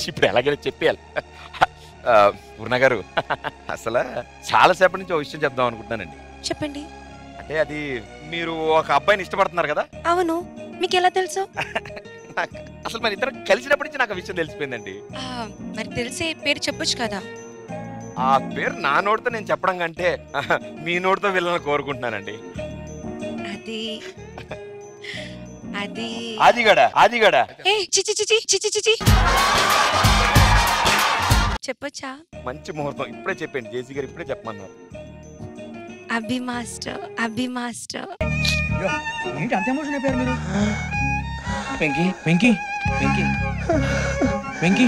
ఇప్పుడు ఎలాగైనా చెప్పేయాలి. పూర్ణ గారు అసలు చాలాసేపటి నుంచి ఒక విషయం చెప్దాం అనుకుంటున్నానండి. చెప్పండి. అంటే అది మీరు ఒక అబ్బాయిని ఇష్టపడుతున్నారు కదా? అవును. మీకు ఎలా తెలుసు? అసలు మన ఇద్దరం కలిసినప్పటి నుంచి నాకు విషయం తెలిసిపోయిందండి. మరి తెలిసే పేరు చెప్పొచ్చు కదా. ఆ పేరు నా నోటితో నేను చెప్పడం కంటే మీ నోటితో వెళ్ళాలని కోరుకుంటున్నానండి. అది అది ఆదిగడా చిచి చెప్పొచ్చా? మంచి ముహూర్తం ఇప్పుడే చెప్పండి. జేసీ గారు ఇప్పుడే చెప్పమన్నారు. అభి మాస్టర్. ఏంటి అంత ఎమోషన్ అయిపోయారు మీరు? వెంకీ వెంకీ వెంకీ వెంకీ